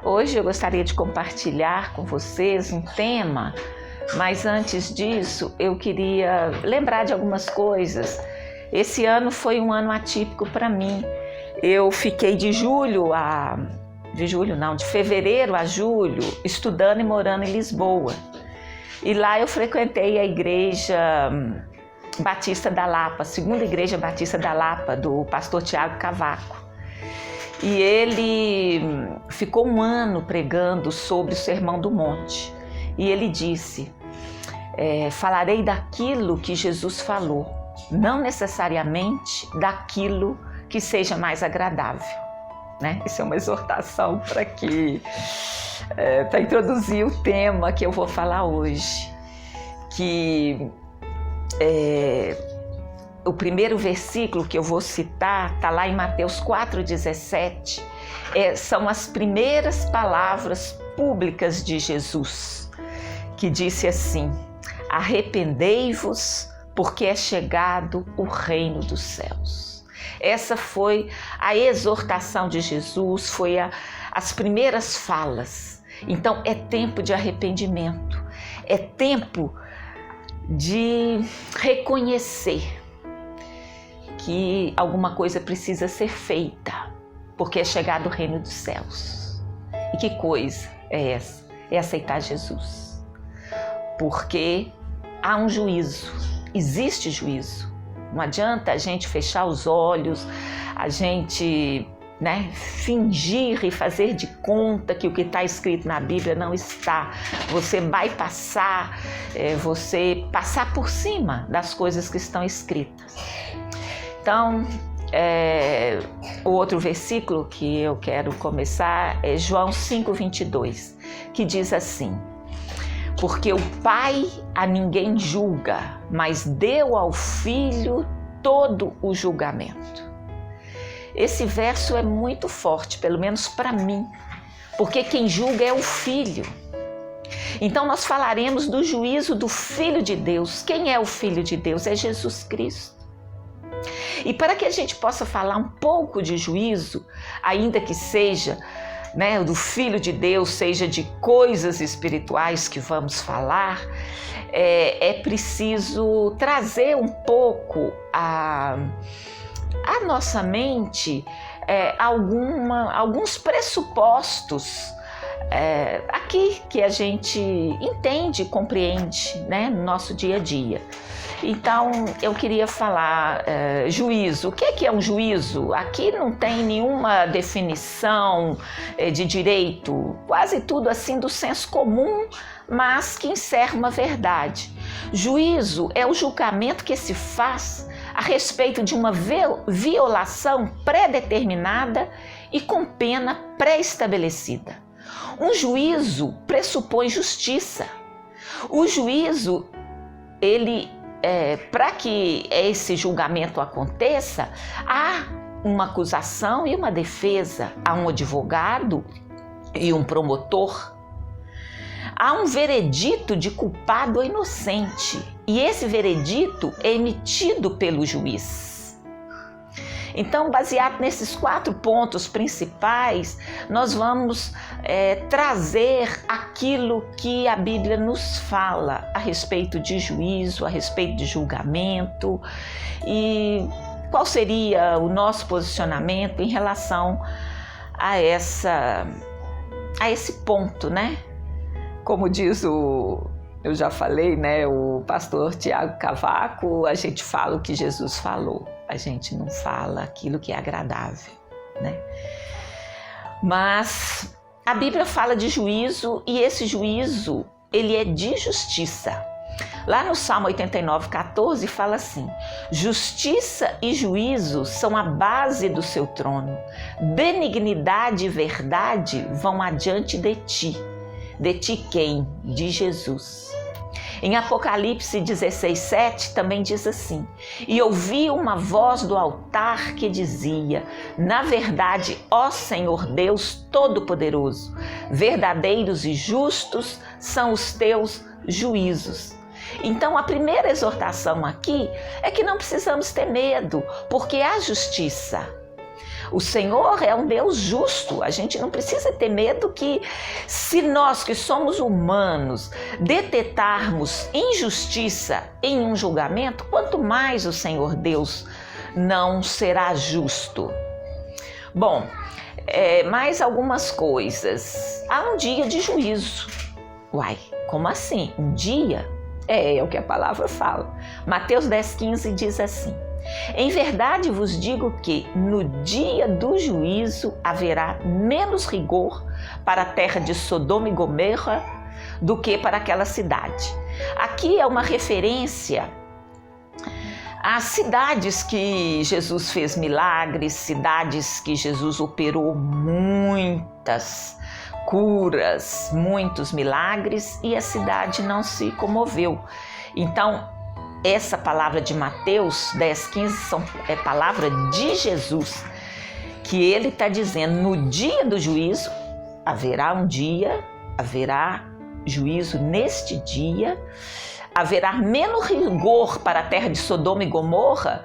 Hoje eu gostaria de compartilhar com vocês um tema, mas antes disso eu queria lembrar de algumas coisas. Esse ano foi um ano atípico para mim. Eu fiquei de fevereiro a julho, estudando e morando em Lisboa. E lá eu frequentei a Igreja Batista da Lapa, a segunda Igreja Batista da Lapa, do pastor Tiago Cavaco. E ele ficou um ano pregando sobre o Sermão do Monte. E ele disse, falarei daquilo que Jesus falou, não necessariamente daquilo que seja mais agradável. Né? Isso é uma exortação para introduzir o tema que eu vou falar hoje. Que o primeiro versículo que eu vou citar está lá em Mateus 4,17. São as primeiras palavras públicas de Jesus, que disse assim: arrependei-vos, porque é chegado o reino dos céus. Essa foi a exortação de Jesus, foi as primeiras falas. Então é tempo de arrependimento, é tempo de reconhecer que alguma coisa precisa ser feita, porque é chegado o reino dos céus. E que coisa é essa? É aceitar Jesus. Porque há um juízo, existe juízo. Não adianta a gente fechar os olhos, a gente fingir e fazer de conta que o que está escrito na Bíblia não está. Você vai passar por cima das coisas que estão escritas. Então, o outro versículo que eu quero começar é João 5,22, que diz assim: porque o Pai a ninguém julga, mas deu ao Filho todo o julgamento. Esse verso é muito forte, pelo menos para mim, porque quem julga é o Filho. Então nós falaremos do juízo do Filho de Deus. Quem é o Filho de Deus? É Jesus Cristo. E para que a gente possa falar um pouco de juízo, ainda que seja do Filho de Deus, seja de coisas espirituais que vamos falar, é preciso trazer um pouco a nossa mente alguns pressupostos aqui que a gente entende, compreende no nosso dia a dia. Então, eu queria falar juízo. O que é um juízo? Aqui não tem nenhuma definição de direito, quase tudo assim do senso comum, mas que encerra uma verdade. Juízo é o julgamento que se faz a respeito de uma violação pré-determinada e com pena pré-estabelecida. Um juízo pressupõe justiça. O juízo, para que esse julgamento aconteça, há uma acusação e uma defesa, há um advogado e um promotor. Há um veredito de culpado ou inocente, e esse veredito é emitido pelo juiz. Então, baseado nesses 4 pontos principais, nós vamos trazer aquilo que a Bíblia nos fala a respeito de juízo, a respeito de julgamento, e qual seria o nosso posicionamento em relação a esse ponto, Como diz eu já falei, o pastor Tiago Cavaco, a gente fala o que Jesus falou, a gente não fala aquilo que é agradável, Mas a Bíblia fala de juízo, e esse juízo, ele é de justiça. Lá no Salmo 89,14 fala assim: justiça e juízo são a base do seu trono, benignidade e verdade vão adiante de ti. De ti quem? De Jesus. Em Apocalipse 16,7 também diz assim: e ouvi uma voz do altar que dizia: na verdade, ó Senhor Deus Todo-Poderoso, verdadeiros e justos são os teus juízos. Então a primeira exortação aqui é que não precisamos ter medo, porque há justiça. O Senhor é um Deus justo. A gente não precisa ter medo que, se nós que somos humanos detectarmos injustiça em um julgamento, quanto mais o Senhor Deus não será justo. Bom, mais algumas coisas. Há um dia de juízo. Uai, como assim? Um dia? É o que a palavra fala. Mateus 10,15 diz assim: em verdade vos digo que no dia do juízo haverá menos rigor para a terra de Sodoma e Gomorra do que para aquela cidade. Aqui é uma referência às cidades que Jesus fez milagres, cidades que Jesus operou muitas curas, muitos milagres, e a cidade não se comoveu. Então, essa palavra de Mateus 10,15 é palavra de Jesus, que ele está dizendo: no dia do juízo, haverá juízo neste dia, haverá menos rigor para a terra de Sodoma e Gomorra.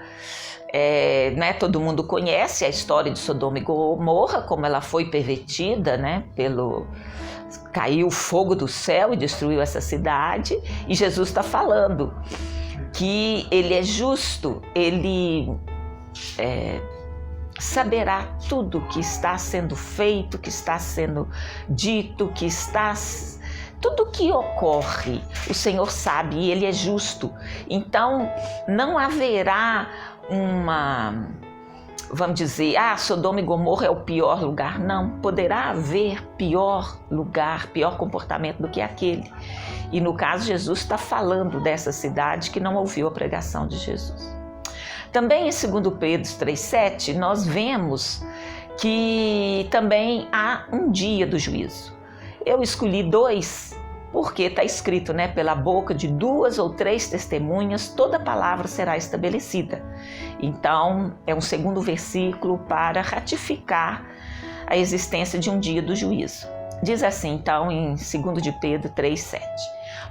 Todo mundo conhece a história de Sodoma e Gomorra, como ela foi pervertida, caiu fogo do céu e destruiu essa cidade, e Jesus está falando que ele é justo, ele saberá tudo que está sendo feito, que está sendo dito, tudo que ocorre, o Senhor sabe, e ele é justo. Então, não haverá vamos dizer, Sodoma e Gomorra é o pior lugar. Não, poderá haver pior lugar, pior comportamento do que aquele. E no caso, Jesus está falando dessa cidade que não ouviu a pregação de Jesus. Também em 2 Pedro 3,7, nós vemos que também há um dia do juízo. Eu escolhi 2, porque está escrito, pela boca de 2 ou 3 testemunhas, toda palavra será estabelecida. Então, é um segundo versículo para ratificar a existência de um dia do juízo. Diz assim, então, em 2 de Pedro 3,7.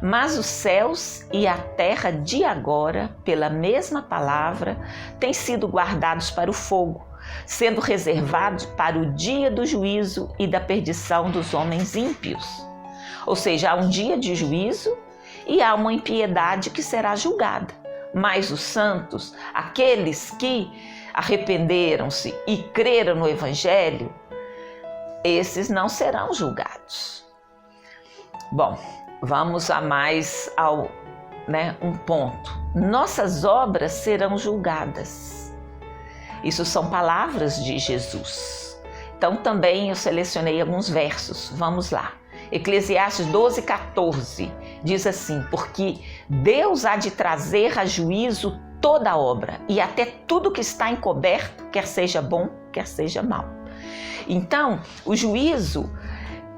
Mas os céus e a terra de agora, pela mesma palavra, têm sido guardados para o fogo, sendo reservados para o dia do juízo e da perdição dos homens ímpios. Ou seja, há um dia de juízo e há uma impiedade que será julgada. Mas os santos, aqueles que arrependeram-se e creram no Evangelho, esses não serão julgados. Bom, vamos a mais um ponto. Nossas obras serão julgadas. Isso são palavras de Jesus. Então também eu selecionei alguns versos. Vamos lá. Eclesiastes 12,14 diz assim: porque Deus há de trazer a juízo toda a obra e até tudo que está encoberto, quer seja bom, quer seja mal. Então, o juízo,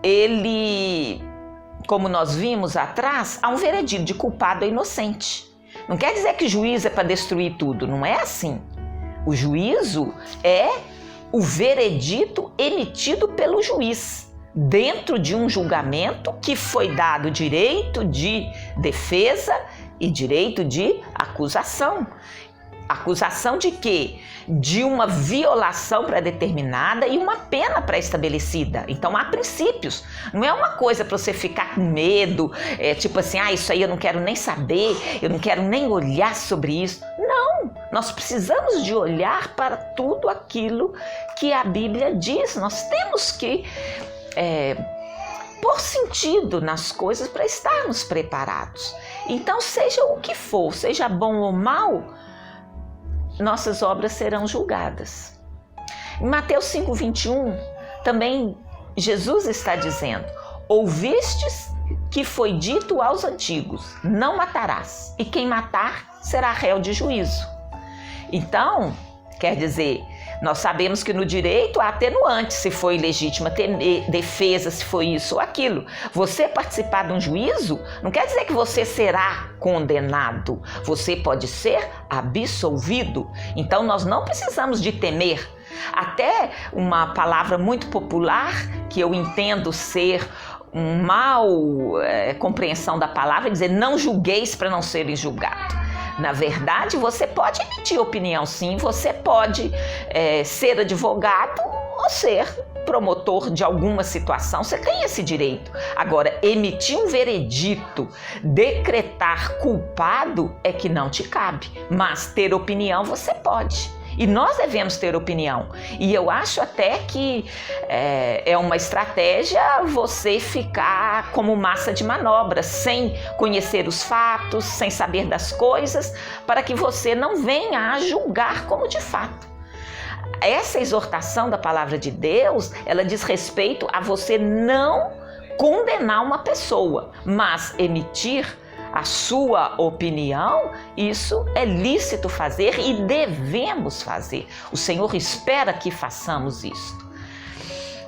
ele, como nós vimos atrás, há um veredito de culpado ou inocente. Não quer dizer que o juízo é para destruir tudo, não é assim. O juízo é o veredito emitido pelo juiz, dentro de um julgamento que foi dado direito de defesa e direito de acusação. Acusação de quê? De uma violação pré-determinada e uma pena pré-estabelecida. Então há princípios. Não é uma coisa para você ficar com medo, tipo assim, isso aí eu não quero nem saber, eu não quero nem olhar sobre isso. Não, nós precisamos de olhar para tudo aquilo que a Bíblia diz. Nós temos que pôr sentido nas coisas para estarmos preparados. Então, seja o que for, seja bom ou mal, nossas obras serão julgadas. Em Mateus 5,21, também Jesus está dizendo: ouvistes que foi dito aos antigos, não matarás, e quem matar será réu de juízo. Então, quer dizer, nós sabemos que no direito há atenuante, se foi ilegítima defesa, se foi isso ou aquilo. Você participar de um juízo não quer dizer que você será condenado. Você pode ser absolvido. Então nós não precisamos de temer. Até uma palavra muito popular que eu entendo ser uma compreensão da palavra é dizer: não julgueis para não serem julgados. Na verdade, você pode emitir opinião, sim, você pode ser advogado ou ser promotor de alguma situação, você tem esse direito. Agora, emitir um veredito, decretar culpado é que não te cabe, mas ter opinião você pode. E nós devemos ter opinião. E eu acho até que é uma estratégia você ficar como massa de manobra, sem conhecer os fatos, sem saber das coisas, para que você não venha a julgar como de fato. Essa exortação da palavra de Deus, ela diz respeito a você não condenar uma pessoa, mas emitir a sua opinião, isso é lícito fazer e devemos fazer. O Senhor espera que façamos isso.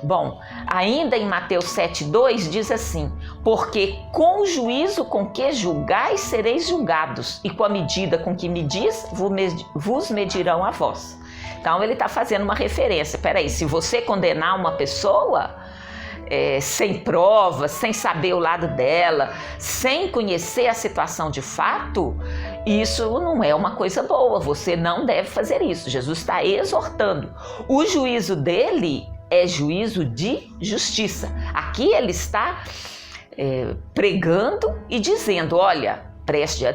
Bom, ainda em Mateus 7,2 diz assim: porque com o juízo com que julgais sereis julgados, e com a medida com que medis, vos medirão a vós. Então ele está fazendo uma referência. Peraí, se você condenar uma pessoa sem provas, sem saber o lado dela, sem conhecer a situação de fato, isso não é uma coisa boa, você não deve fazer isso. Jesus está exortando. O juízo dele é juízo de justiça. Aqui ele está pregando e dizendo: olha, preste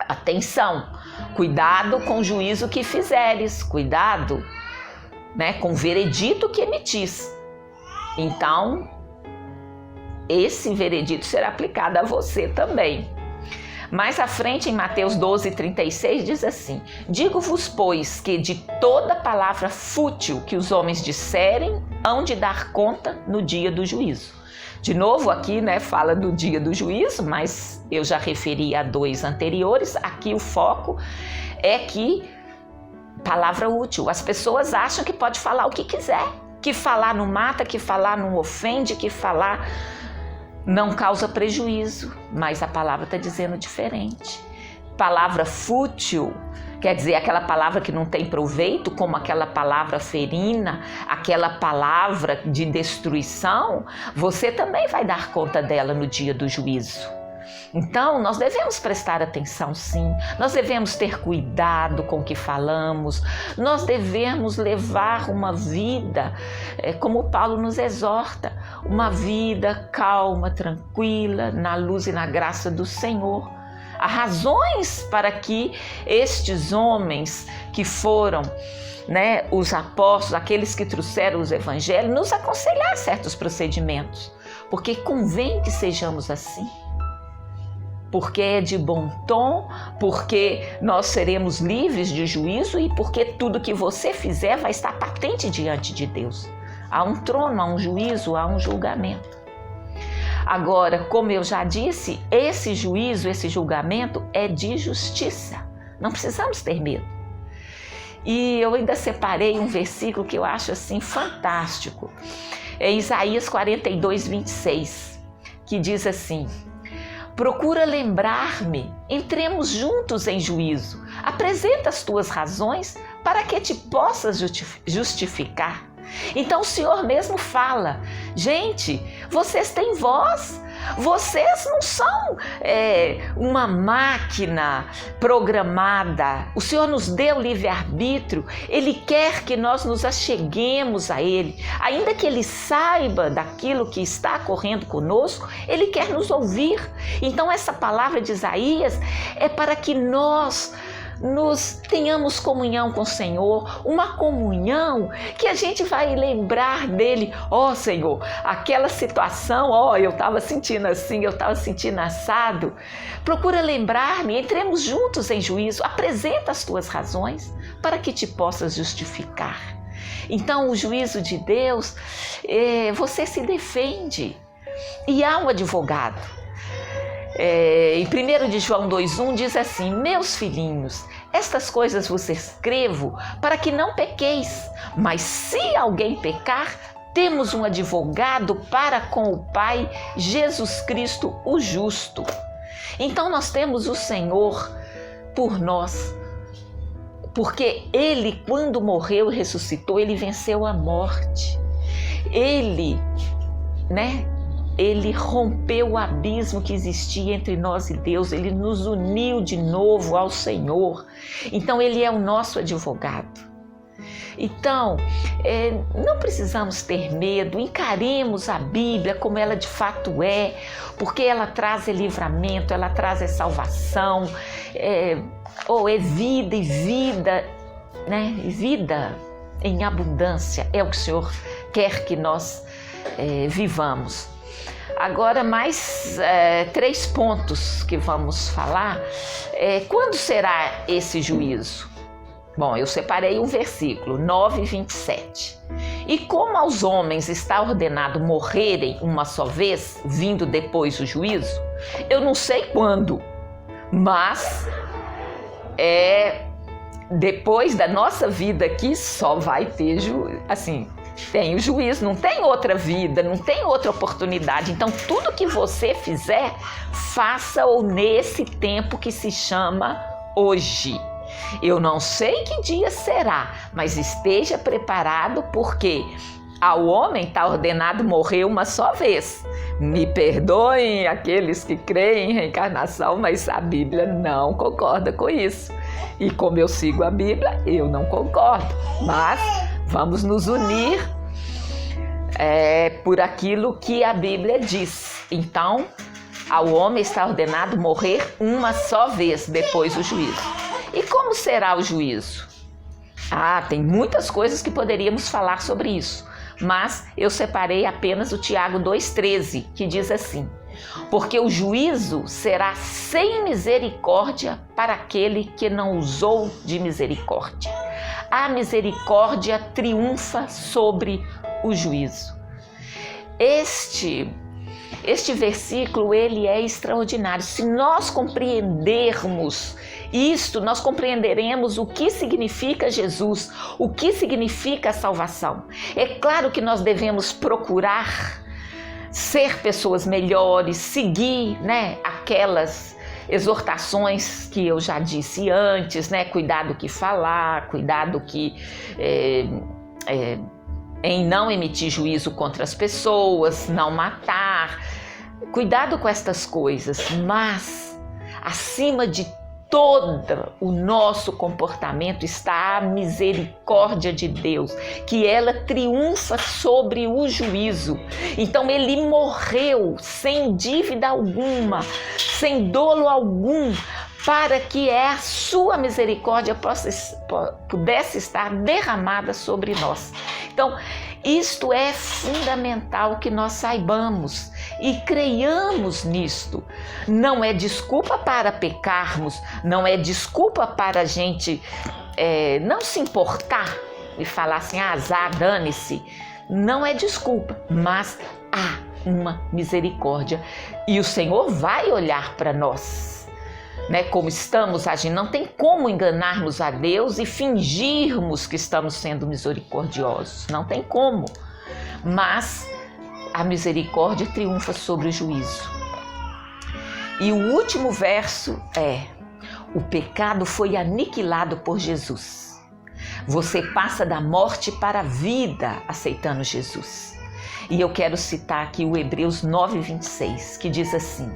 atenção, cuidado com o juízo que fizeres, cuidado, com o veredito que emitis. Então, esse veredito será aplicado a você também. Mais à frente, em Mateus 12,36, diz assim: digo-vos, pois, que de toda palavra fútil que os homens disserem, hão de dar conta no dia do juízo. De novo aqui, fala do dia do juízo, mas eu já referi a 2 anteriores. Aqui o foco é que palavra útil. As pessoas acham que pode falar o que quiser. Que falar não mata, que falar não ofende, que falar não causa prejuízo, mas a palavra está dizendo diferente. Palavra fútil quer dizer aquela palavra que não tem proveito, como aquela palavra ferina, aquela palavra de destruição, você também vai dar conta dela no dia do juízo. Então, nós devemos prestar atenção, sim. Nós devemos ter cuidado com o que falamos. Nós devemos levar uma vida, como Paulo nos exorta, uma vida calma, tranquila, na luz e na graça do Senhor. Há razões para que estes homens que foram, os apóstolos, aqueles que trouxeram os evangelhos, nos aconselhar certos procedimentos, porque convém que sejamos assim. Porque é de bom tom, porque nós seremos livres de juízo e porque tudo que você fizer vai estar patente diante de Deus. Há um trono, há um juízo, há um julgamento. Agora, como eu já disse, esse juízo, esse julgamento é de justiça. Não precisamos ter medo. E eu ainda separei um versículo que eu acho assim fantástico. É Isaías 42:26, que diz assim: procura lembrar-me, entremos juntos em juízo. Apresenta as tuas razões para que te possas justificar. Então o Senhor mesmo fala: gente, vocês têm voz, vocês não são uma máquina programada. O Senhor nos deu livre-arbítrio, Ele quer que nós nos acheguemos a Ele. Ainda que Ele saiba daquilo que está ocorrendo conosco, Ele quer nos ouvir. Então essa palavra de Isaías é para que nós tenhamos comunhão com o Senhor, uma comunhão que a gente vai lembrar dele. Senhor, aquela situação, eu estava sentindo assim, eu estava sentindo assado. Procura lembrar-me, entremos juntos em juízo, apresenta as tuas razões para que te possas justificar. Então o juízo de Deus, você se defende e há um advogado. Em 1 de João 2,1 diz assim: meus filhinhos, estas coisas vos escrevo para que não pequeis, mas se alguém pecar, temos um advogado para com o Pai, Jesus Cristo, o justo. Então nós temos o Senhor por nós, porque Ele, quando morreu e ressuscitou, Ele venceu a morte. Ele, ele rompeu o abismo que existia entre nós e Deus, ele nos uniu de novo ao Senhor. Então ele é o nosso advogado. Então, não precisamos ter medo, encaremos a Bíblia como ela de fato é, porque ela traz livramento, ela traz salvação, é vida e vida, né? Vida em abundância, é o que o Senhor quer que nós vivamos. Agora, mais 3 pontos que vamos falar. Quando será esse juízo? Bom, eu separei um versículo, 9:27. E como aos homens está ordenado morrerem uma só vez, vindo depois o juízo, eu não sei quando, mas depois da nossa vida aqui só vai ter tem o juízo, não tem outra vida, não tem outra oportunidade. Então tudo que você fizer, faça-o nesse tempo que se chama hoje. Eu não sei que dia será, mas esteja preparado, porque ao homem está ordenado morrer uma só vez. Me perdoem aqueles que creem em reencarnação, mas a Bíblia não concorda com isso. E como eu sigo a Bíblia, eu não concordo. Mas vamos nos unir por aquilo que a Bíblia diz. Então, ao homem está ordenado morrer uma só vez, depois o juízo. E como será o juízo? Tem muitas coisas que poderíamos falar sobre isso, mas eu separei apenas o Tiago 2,13, que diz assim: porque o juízo será sem misericórdia para aquele que não usou de misericórdia. A misericórdia triunfa sobre o juízo. Este versículo, ele é extraordinário. Se nós compreendermos isto, nós compreenderemos o que significa Jesus, o que significa a salvação. É claro que nós devemos procurar ser pessoas melhores, seguir, aquelas exortações que eu já disse antes, cuidado que falar, cuidado que em não emitir juízo contra as pessoas, não matar, cuidado com estas coisas, mas acima de todo o nosso comportamento está a misericórdia de Deus, que ela triunfa sobre o juízo. Então ele morreu sem dívida alguma, sem dolo algum, para que a sua misericórdia pudesse estar derramada sobre nós. Então, isto é fundamental que nós saibamos e creiamos nisto. Não é desculpa para pecarmos, não é desculpa para a gente não se importar e falar assim, azar, dane-se. Não é desculpa, mas há uma misericórdia e o Senhor vai olhar para nós. Como estamos agindo, não tem como enganarmos a Deus e fingirmos que estamos sendo misericordiosos, não tem como, mas a misericórdia triunfa sobre o juízo. E o último verso o pecado foi aniquilado por Jesus. Você passa da morte para a vida aceitando Jesus. E eu quero citar aqui o Hebreus 9:26, que diz assim: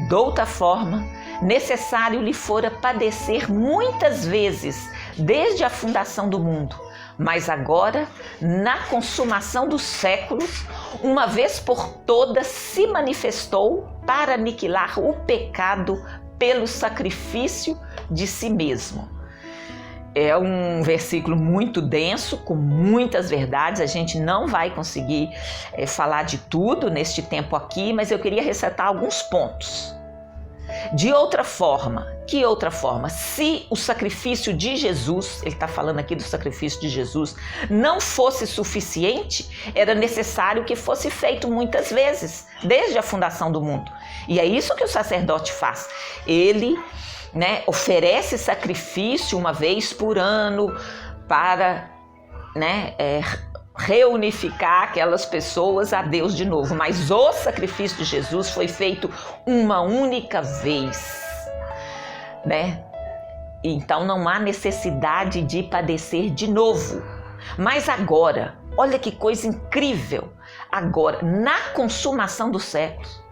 de outra forma, necessário lhe fora padecer muitas vezes desde a fundação do mundo, mas agora, na consumação dos séculos, uma vez por todas se manifestou para aniquilar o pecado pelo sacrifício de si mesmo. É um versículo muito denso, com muitas verdades. A gente não vai conseguir falar de tudo neste tempo aqui, mas eu queria ressaltar alguns pontos. De outra forma, que outra forma? Se o sacrifício de Jesus, ele está falando aqui do sacrifício de Jesus, não fosse suficiente, era necessário que fosse feito muitas vezes, desde a fundação do mundo. E é isso que o sacerdote faz. Ele oferece sacrifício uma vez por ano para reunificar aquelas pessoas a Deus de novo. Mas o sacrifício de Jesus foi feito uma única vez, Então não há necessidade de padecer de novo. Mas agora, olha que coisa incrível! agora, na consumação dos séculos.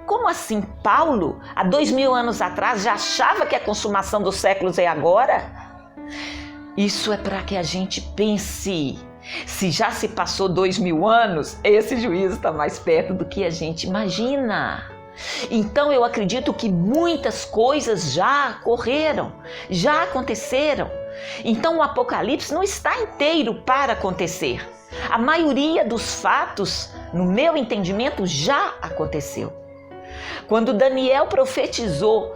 Como assim? Paulo, há 2000 anos atrás, já achava que a consumação dos séculos é agora? Isso é para que a gente pense. Se já se passou 2000 anos, esse juízo está mais perto do que a gente imagina. Então eu acredito que muitas coisas já ocorreram, já aconteceram. Então o Apocalipse não está inteiro para acontecer. A maioria dos fatos, no meu entendimento, já aconteceu. Quando Daniel profetizou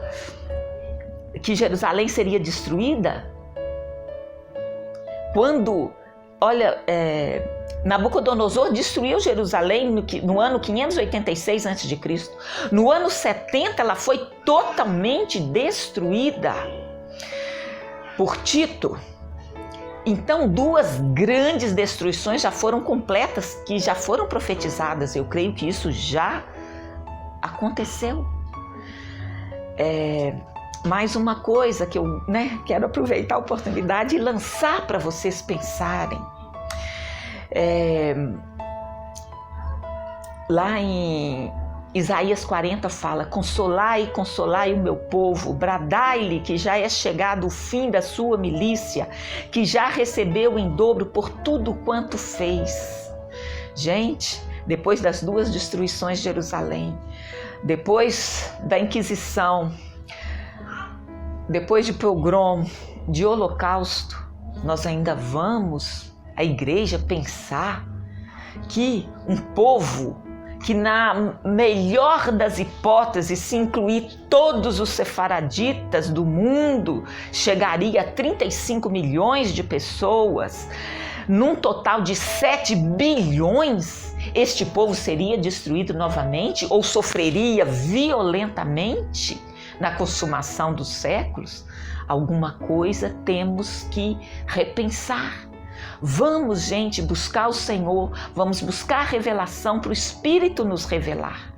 que Jerusalém seria destruída, quando, Nabucodonosor destruiu Jerusalém no ano 586 a.C. No ano 70 ela foi totalmente destruída por Tito. Então 2 grandes destruições já foram completas, que já foram profetizadas. Eu creio que isso já aconteceu. Mais uma coisa que eu quero aproveitar a oportunidade e lançar para vocês pensarem. Lá em Isaías 40 fala: consolai, consolai o meu povo, bradai-lhe que já é chegado o fim da sua milícia, que já recebeu em dobro por tudo quanto fez. Gente, depois das 2 destruições de Jerusalém, depois da Inquisição, depois de pogrom, de holocausto, nós ainda vamos, a igreja, pensar que um povo que, na melhor das hipóteses, se incluir todos os sefaraditas do mundo, chegaria a 35 milhões de pessoas, num total de 7 bilhões, este povo seria destruído novamente ou sofreria violentamente na consumação dos séculos? Alguma coisa temos que repensar. Vamos, gente, buscar o Senhor, vamos buscar a revelação para o Espírito nos revelar.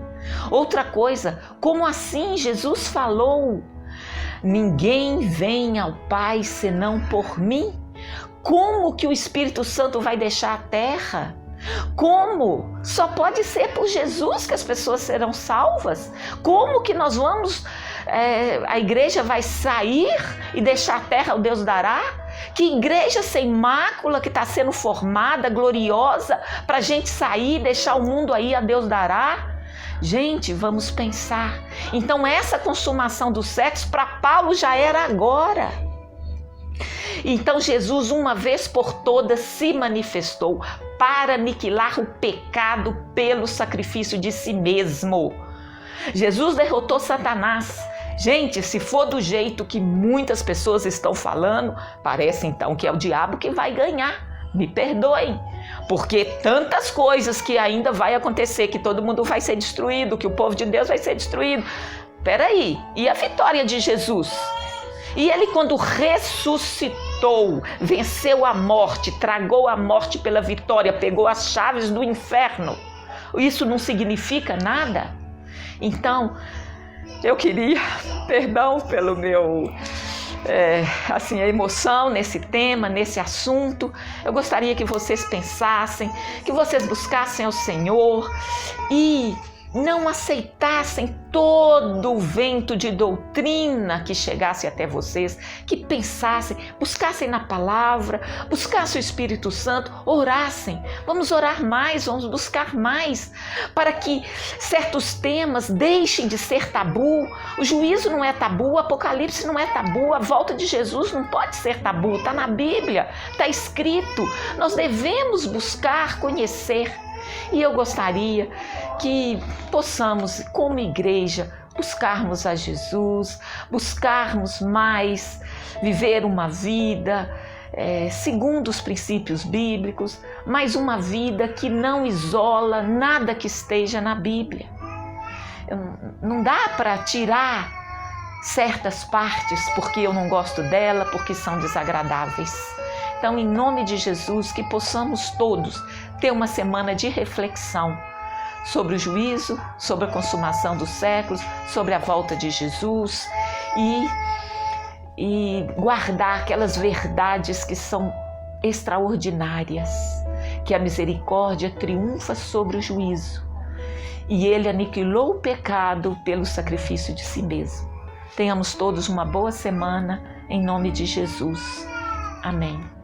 Outra coisa, como assim Jesus falou? Ninguém vem ao Pai senão por mim. Como que o Espírito Santo vai deixar a terra? Como? Só pode ser por Jesus que as pessoas serão salvas. Como que nós vamos, a igreja vai sair e deixar a terra ao Deus dará? Que igreja sem mácula que está sendo formada, gloriosa, para a gente sair e deixar o mundo aí a Deus dará? Gente, vamos pensar. Então essa consumação dos séculos para Paulo já era agora. Então Jesus, uma vez por todas, se manifestou para aniquilar o pecado pelo sacrifício de si mesmo. Jesus derrotou Satanás. Gente, se for do jeito que muitas pessoas estão falando, parece então que é o diabo que vai ganhar. Me perdoem, porque tantas coisas que ainda vai acontecer, que todo mundo vai ser destruído, que o povo de Deus vai ser destruído. Peraí, e a vitória de Jesus? E ele, quando ressuscitou, venceu a morte, tragou a morte pela vitória, pegou as chaves do inferno. Isso não significa nada? Então, eu queria, perdão pelo meu, a emoção nesse tema, nesse assunto. Eu gostaria que vocês pensassem, que vocês buscassem ao Senhor e não aceitassem todo o vento de doutrina que chegasse até vocês, que pensassem, buscassem na palavra, buscassem o Espírito Santo, orassem. Vamos orar mais, vamos buscar mais, para que certos temas deixem de ser tabu. O juízo não é tabu, o Apocalipse não é tabu, a volta de Jesus não pode ser tabu, está na Bíblia, está escrito. Nós devemos buscar, conhecer. E eu gostaria que possamos, como igreja, buscarmos a Jesus, buscarmos mais, viver uma vida segundo os princípios bíblicos, mas uma vida que não isola nada que esteja na Bíblia. Não dá para tirar certas partes porque eu não gosto dela, porque são desagradáveis. Então, em nome de Jesus, que possamos todos ter uma semana de reflexão sobre o juízo, sobre a consumação dos séculos, sobre a volta de Jesus e guardar aquelas verdades que são extraordinárias, que a misericórdia triunfa sobre o juízo. E ele aniquilou o pecado pelo sacrifício de si mesmo. Tenhamos todos uma boa semana, em nome de Jesus. Amém.